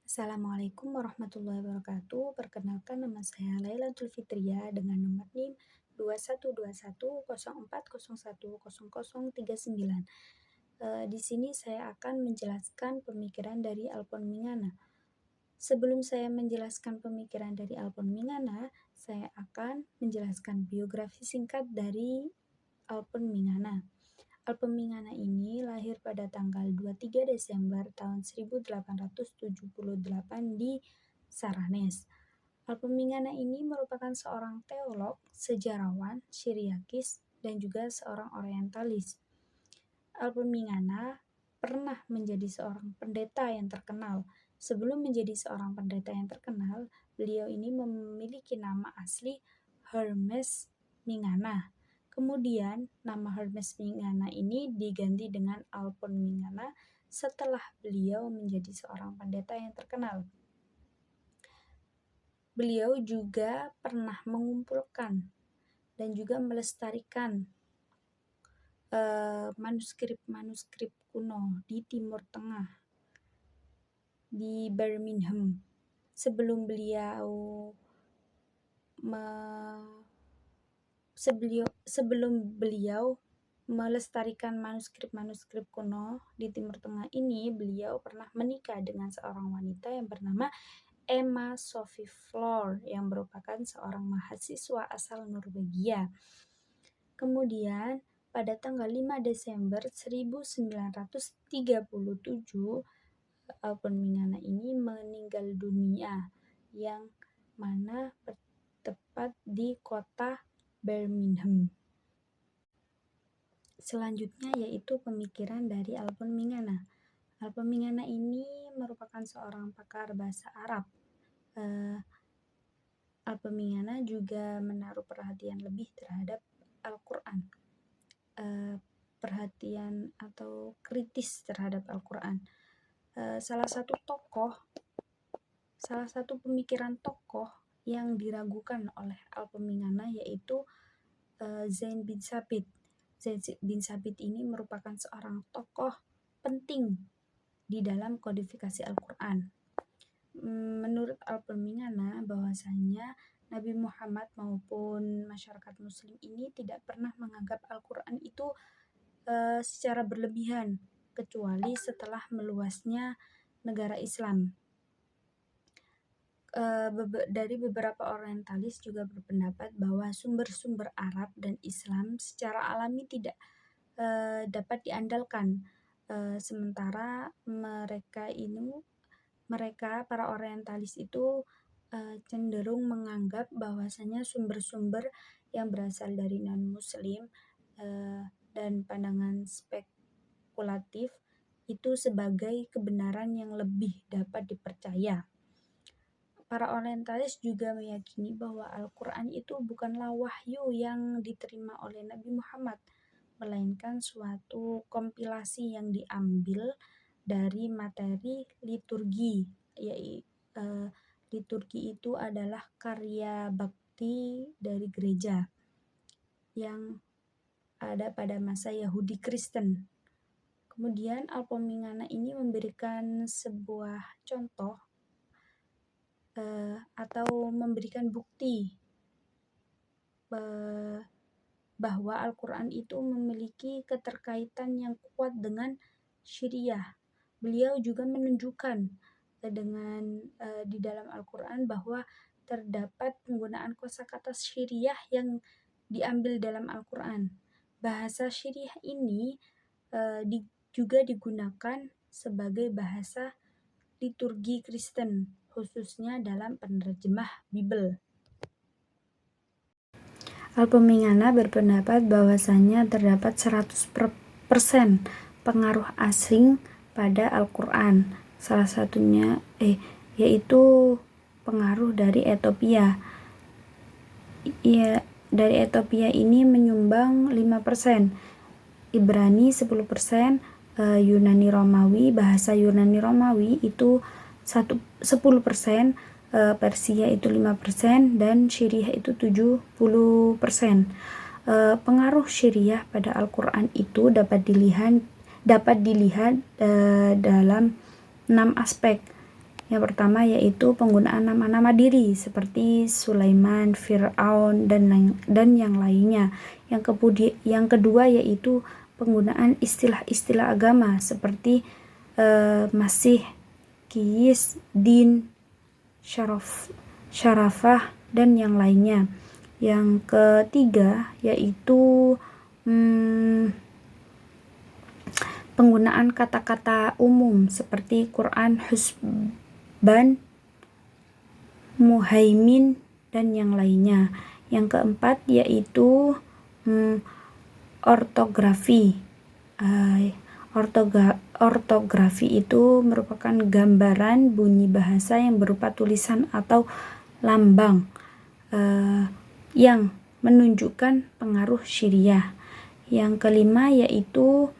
Assalamualaikum warahmatullahi wabarakatuh. Perkenalkan, nama saya Lailatul Fitria dengan nomor NIM 212104010039. Di sini saya akan menjelaskan pemikiran dari Alpon Mingana. Sebelum saya menjelaskan pemikiran dari Alpon Mingana, saya akan menjelaskan biografi singkat dari Alpon Mingana. Alpon Mingana ini lahir pada tanggal 23 Desember tahun 1878 di Saranes. Alpon Mingana ini merupakan seorang teolog, sejarawan, Syriakis, dan juga seorang orientalis. Alpon Mingana pernah menjadi seorang pendeta yang terkenal. Sebelum menjadi seorang pendeta yang terkenal, beliau ini memiliki nama asli Hermes Mingana. Kemudian, nama Hermes Mingana ini diganti dengan Alpon Mingana setelah beliau menjadi seorang pendeta yang terkenal. Beliau juga pernah mengumpulkan dan juga melestarikan manuskrip-manuskrip kuno di Timur Tengah, di Birmingham. Sebelum beliau melestarikan manuskrip-manuskrip kuno di Timur Tengah ini, beliau pernah menikah dengan seorang wanita yang bernama Emma Sophie Floor yang merupakan seorang mahasiswa asal Norwegia. Kemudian pada tanggal 5 Desember 1937, Alpon Mingana ini meninggal dunia, yang mana tepat di kota Birmingham. Selanjutnya yaitu pemikiran dari Alpon Mingana. Alpon Mingana ini merupakan seorang pakar bahasa Arab. Alpon Mingana juga menaruh perhatian lebih terhadap Al-Quran. Perhatian atau kritis terhadap Al-Quran. Salah satu pemikiran tokoh yang diragukan oleh Alpon Mingana yaitu Zain bin Thabit. Zain bin Thabit ini merupakan seorang tokoh penting di dalam kodifikasi Al-Quran. Menurut Alpon Mingana bahwasanya Nabi Muhammad maupun masyarakat muslim ini tidak pernah menganggap Al-Quran itu secara berlebihan, kecuali setelah meluasnya negara Islam. Dari beberapa orientalis juga berpendapat bahwa sumber-sumber Arab dan Islam secara alami tidak dapat diandalkan, sementara mereka para orientalis itu cenderung menganggap bahwasanya sumber-sumber yang berasal dari non-muslim dan pandangan spekulatif itu sebagai kebenaran yang lebih dapat dipercaya. Para orientalis juga meyakini bahwa Al-Quran itu bukanlah wahyu yang diterima oleh Nabi Muhammad, melainkan suatu kompilasi yang diambil dari materi liturgi. Liturgi itu adalah karya bakti dari gereja yang ada pada masa Yahudi Kristen. Kemudian Alpon Mingana ini memberikan sebuah contoh atau memberikan bukti bahwa Al-Quran itu memiliki keterkaitan yang kuat dengan Syariah. Beliau juga menunjukkan di dalam Al-Quran bahwa terdapat penggunaan kosakata Syariah yang diambil dalam Al-Quran. Bahasa Syariah ini juga digunakan sebagai bahasa liturgi Kristen, khususnya dalam penerjemah Bible. Alpon Mingana berpendapat bahwasanya terdapat 100% pengaruh asing pada Al-Quran. Salah satunya yaitu pengaruh dari Ethiopia. Dari Ethiopia ini menyumbang 5%, Ibrani 10%, Yunani Romawi, bahasa Yunani Romawi itu 10%, Persia itu 5%, dan Syariah itu 70%. Pengaruh Syariah pada Al-Quran itu dapat dapat dilihat dalam 6 aspek. Yang pertama yaitu penggunaan nama-nama diri seperti Sulaiman, Fir'aun, dan yang lainnya. Yang kedua yaitu penggunaan istilah-istilah agama seperti Masih, Kis, Din, Syarafah, dan yang lainnya. Yang ketiga yaitu penggunaan kata-kata umum seperti Quran, Husban, Muhaimin, dan yang lainnya. Yang keempat yaitu ortografi. Ortografi itu merupakan gambaran bunyi bahasa yang berupa tulisan atau lambang yang menunjukkan pengaruh syiriah. Yang kelima yaitu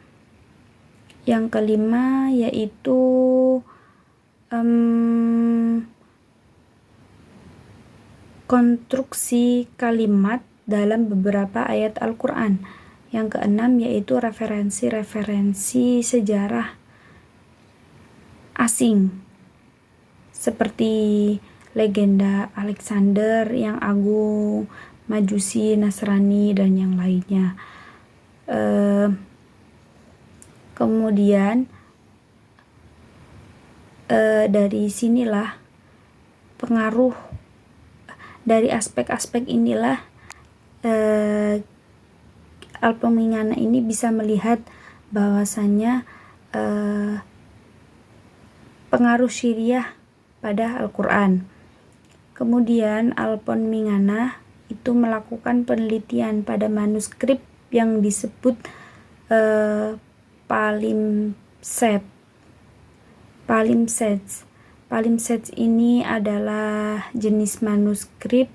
konstruksi kalimat dalam beberapa ayat Al-Quran. Yang keenam yaitu referensi-referensi sejarah asing seperti legenda Alexander yang Agung, Majusi, Nasrani, dan yang lainnya. Kemudian dari sinilah pengaruh dari aspek-aspek inilah Al-Pemingana ini bisa melihat bahwasannya pengaruh syiriah pada Al-Quran. Kemudian Al-Pemingana itu melakukan penelitian pada manuskrip yang disebut palimpsest ini adalah jenis manuskrip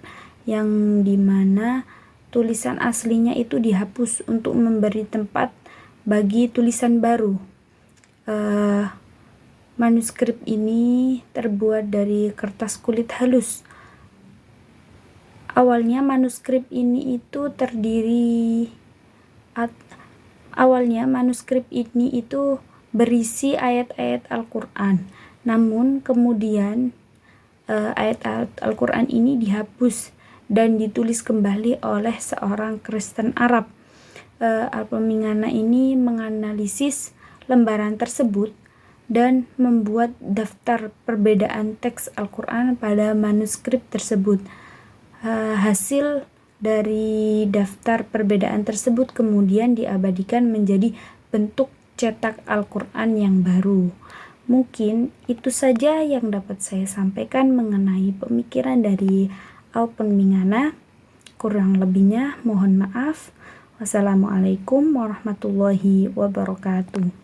yang dimana tulisan aslinya itu dihapus untuk memberi tempat bagi tulisan baru. Manuskrip ini terbuat dari kertas kulit halus. Awalnya manuskrip ini berisi ayat-ayat Al-Quran. Namun kemudian ayat-ayat Al-Quran ini dihapus dan ditulis kembali oleh seorang Kristen Arab. Al-Pemingana ini menganalisis lembaran tersebut dan membuat daftar perbedaan teks Al-Quran pada manuskrip tersebut. Hasil dari daftar perbedaan tersebut kemudian diabadikan menjadi bentuk cetak Al-Quran yang baru. Mungkin itu saja yang dapat saya sampaikan mengenai pemikiran dari Al-Pemingana. Kurang lebihnya mohon maaf. Wassalamualaikum warahmatullahi wabarakatuh.